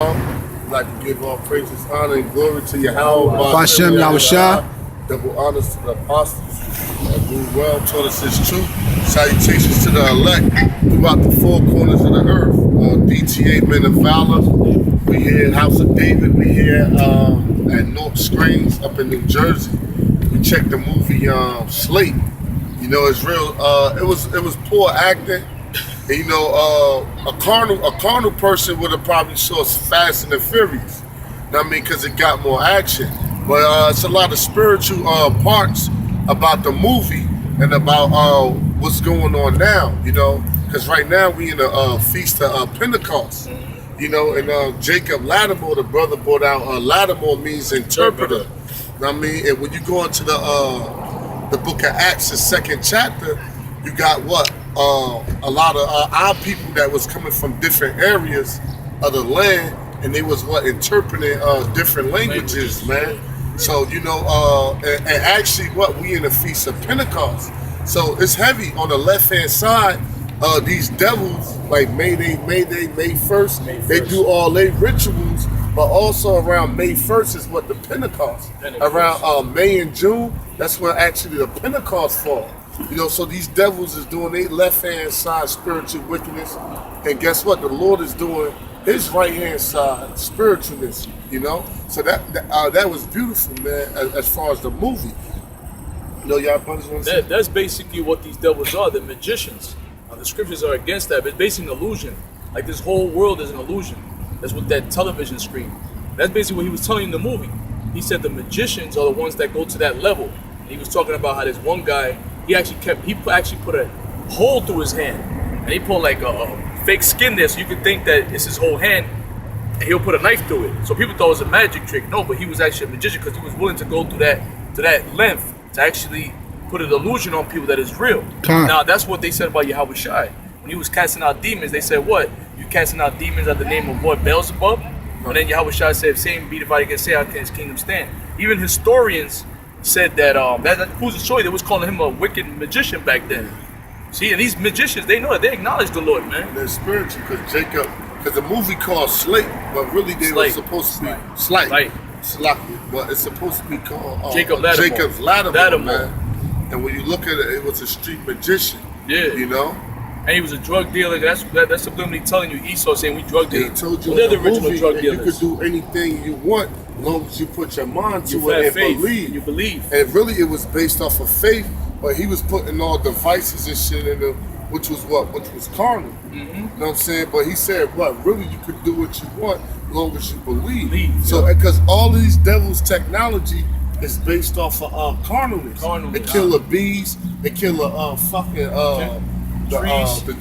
I'd like to give all praises, honor, and glory to Yahweh. Hashem Yahushua. Double honors to the apostles that rule well, taught us his truth. Salutations to the elect throughout the four corners of the earth. DTA Men of Valor. We here at House of David. We here at North Screens up in New Jersey. We checked the movie Slate. You know, it's real. It was poor acting. And, you know, a carnal person would have probably saw Fast and the Furious. You know what I mean? Because it got more action. But it's a lot of spiritual parts about the movie and about what's going on now, you know? Because right now we in a feast of Pentecost, you know, and Jacob Latimore, the brother brought out, Latimore means interpreter. You know what I mean? And when you go into the book of Acts, the second chapter, you got what? A lot of our people that was coming from different areas of the land, and they was interpreting different languages, man. So you know, and actually, we in the feast of Pentecost. So it's heavy on the left hand side. These devils like May 1st, they do all their rituals, but also around May 1st is what the Pentecost. Around May and June, that's where actually the Pentecost fall. You know, so these devils is doing their left-hand side spiritual wickedness, and guess what? The Lord is doing his right-hand side spiritualness, you know? So that was beautiful, man, as far as the movie. You know, y'all brothers want to say? That's basically what these devils are, the magicians. The scriptures are against that, but it's basically an illusion. Like this whole world is an illusion. That's what that television screen. That's basically what he was telling in the movie. He said the magicians are the ones that go to that level. And he was talking about how this one guy, he actually put a hole through his hand, and he put like a fake skin there, so you could think that it's his whole hand, and he'll put a knife through it. So people thought it was a magic trick. No, but he was actually a magician because he was willing to go through that length to actually put an illusion on people that is real. Now that's what they said about Yahweh Shai. When he was casting out demons, they said, "What? You casting out demons at the name of what? Beelzebub?" And then Yahweh Shai said, "Same be divided against say, how can his kingdom stand?" Even historians said that that proves to show you they was calling him a wicked magician back then. See, and these magicians, they know it. They acknowledge the Lord, man. They're spiritual because the movie called Slate, but really they were supposed to be Slate, but it's supposed to be called Jacob Latimore, man. And when you look at it, it was a street magician. Yeah, you know. And he was a drug dealer. That's subliminally telling you Esau saying we drug dealers. He told you they're the in original movie drug dealers. You could do anything you want as long as you put your mind to it and faith. believe. You believe. And really, it was based off of faith, but he was putting all devices and shit in them, which was carnal. You know what I'm saying? But he said, really, you could do what you want as long as you believe. So, because all these devils' technology is based off of carnalness. They kill the bees. They kill the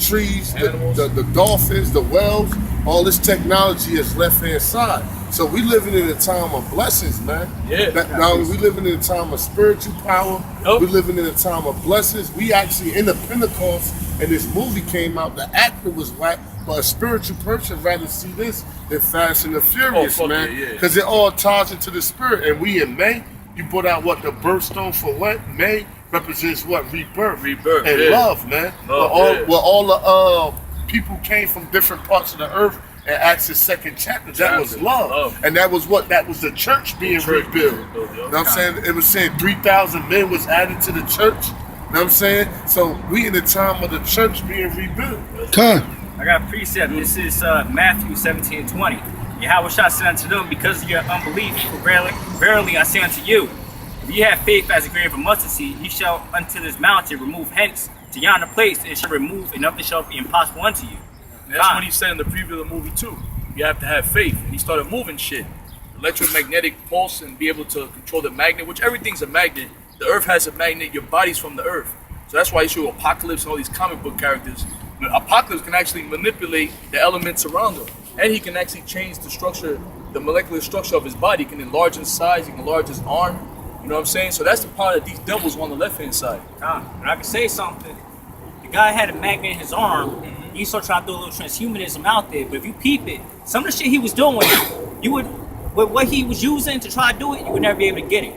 trees, the dolphins, the whales. All this technology is left-hand side. So we living in a time of blessings, man. Now we living in a time of spiritual power. We living in a time of blessings. We actually in the Pentecost, and this movie came out. The actor was whack, but a spiritual person rather see this than Fast and the Furious, man. Because it all ties into the spirit. And we in May, you put out what the birthstone for what May represents what rebirth and love, man. Where all the people came from different parts of the earth. And Acts the second chapter, that was love. And that was the church being rebuilt. You know what I'm saying? It was saying 3,000 men was added to the church. You know what I'm saying? So we in the time of the church being rebuilt. I got a precept. This is Matthew 17:20. Yahweh shall say unto them, because of your unbelief, for verily I say unto you, if ye have faith as a grain of a mustard seed, ye shall unto this mountain remove hence to yonder place, and it shall remove, and nothing shall be impossible unto you. And that's what he said in the preview of the movie too. You have to have faith. And he started moving shit. Electromagnetic pulse and be able to control the magnet, which everything's a magnet. The earth has a magnet, your body's from the earth. So that's why you show Apocalypse and all these comic book characters. Apocalypse can actually manipulate the elements around him. And he can actually change the structure, the molecular structure of his body. He can enlarge his size, he can enlarge his arm. You know what I'm saying? So that's the part that these devils on the left-hand side. And I can say something. The guy had a magnet in his arm. He started trying to do a little transhumanism out there. But if you peep it, some of the shit he was doing, you would, with what he was using to try to do it, you would never be able to get it.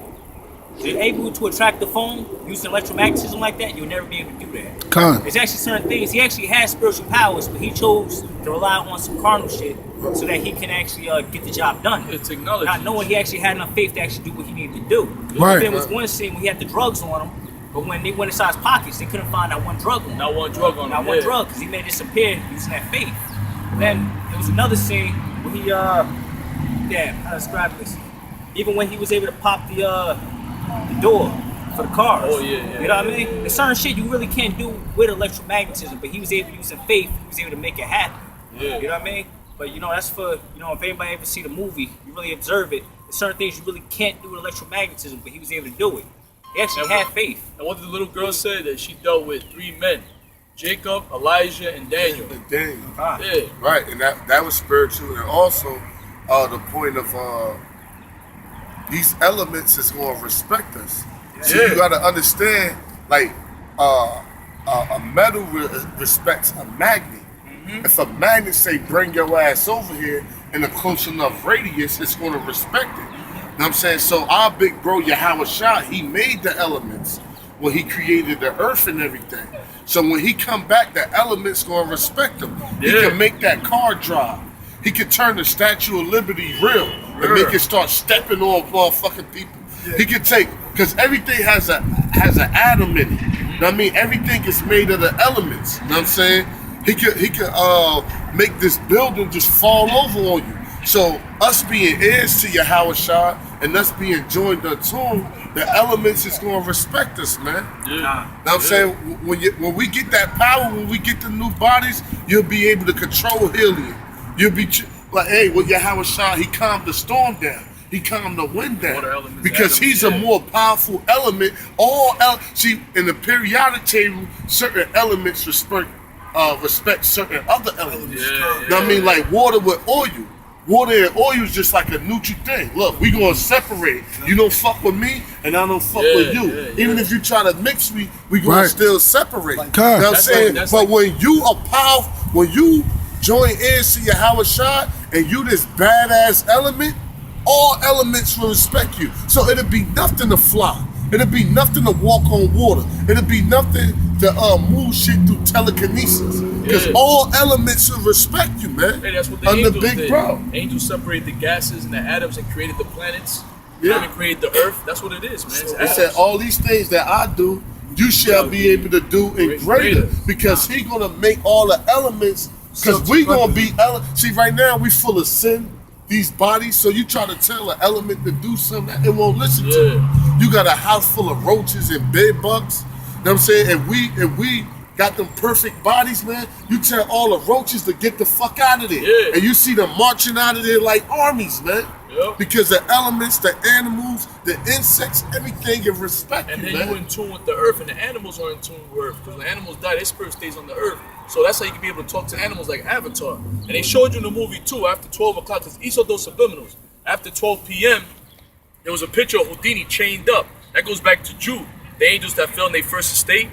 If you're able to attract the phone using electromagnetism like that, you'll never be able to do that. Con. There's actually certain things. He actually has spiritual powers, but he chose to rely on some carnal shit so that he can actually get the job done. It's acknowledged. Not knowing he actually had enough faith to actually do what he needed to do. Right. There was one scene when he had the drugs on him, but when they went inside his pockets, they couldn't find that one drug on him. Not one drug on him. Not one drug, because he made it disappear using that faith. Then there was another scene where he, damn, how to describe this? Even when he was able to pop the door for the cars. Oh, yeah. You know what I mean? There's certain shit you really can't do with electromagnetism, but he was able to use faith, he was able to make it happen. Yeah. You know what I mean? But you know, that's for, you know, if anybody ever see the movie, you really observe it. There's certain things you really can't do with electromagnetism, but he was able to do it. He actually had faith. And what did the little girl say? That she dealt with 3 men: Jacob, Elijah, and Daniel. And Daniel. Yeah. Right, and that was spiritual, and also the point of these elements is going to respect us. So you got to understand, like a metal respects a magnet. If a magnet say bring your ass over here in a close enough radius, it's going to respect it. You know what I'm saying? So our big bro Yahweh Shah, he made the elements when he created the earth and everything. So when he come back, the elements going to respect him. He can make that car drive. He can turn the Statue of Liberty real and make it start stepping on motherfucking people. He can take, because everything has an atom in it. You know what I mean? Everything is made of the elements. You know what I'm saying? He could make this building just fall over on you. So us being heirs to Yahweh Shah and us being joined unto him, the elements is going to respect us, man. Yeah. Know what I'm saying? When we get that power, when we get the new bodies, you'll be able to control helium. You'll be like, hey, with Yahweh Shah, he calmed the storm down. He calmed the wind down. Because he's a more powerful element. See, in the periodic table, certain elements respect certain other elements. You know what I mean? Like water with oil. Water and oil is just like a neutral thing. Look, we gonna separate. You don't fuck with me, and I don't fuck with you. Even if you try to mix me, we gonna still separate. You know what I'm saying? But when you are powerful, when you join heirs to Yahweh Shah, and you this badass element, all elements will respect you. So it'll be nothing to fly. It'll be nothing to walk on water. It'll be nothing to move shit through telekinesis. Because all elements will respect you, man. Hey, that's what the angels big did. bro. Angels separated the gases and the atoms and created the planets. And created the earth. That's what it is, man. They said all these things that I do, you shall be able to do in greater. Because he gonna make all the elements. Because we gonna be see, right now we full of sin. These bodies, so you try to tell an element to do something, it won't listen to you. You got a house full of roaches and bed bugs. You know what I'm saying? If we got them perfect bodies, man, you tell all the roaches to get the fuck out of there. And you see them marching out of there like armies, man. Because the elements, the animals, the insects, everything in respect and you, then man. you're in tune with the earth, and the animals are in tune with earth. Because when the animals die, their spirit stays on the earth. So that's how you can be able to talk to animals like Avatar. And they showed you in the movie too, after 12 o'clock, because each of those subliminals, after 12 p.m., there was a picture of Houdini chained up. That goes back to Jude, the angels that fell in their first estate.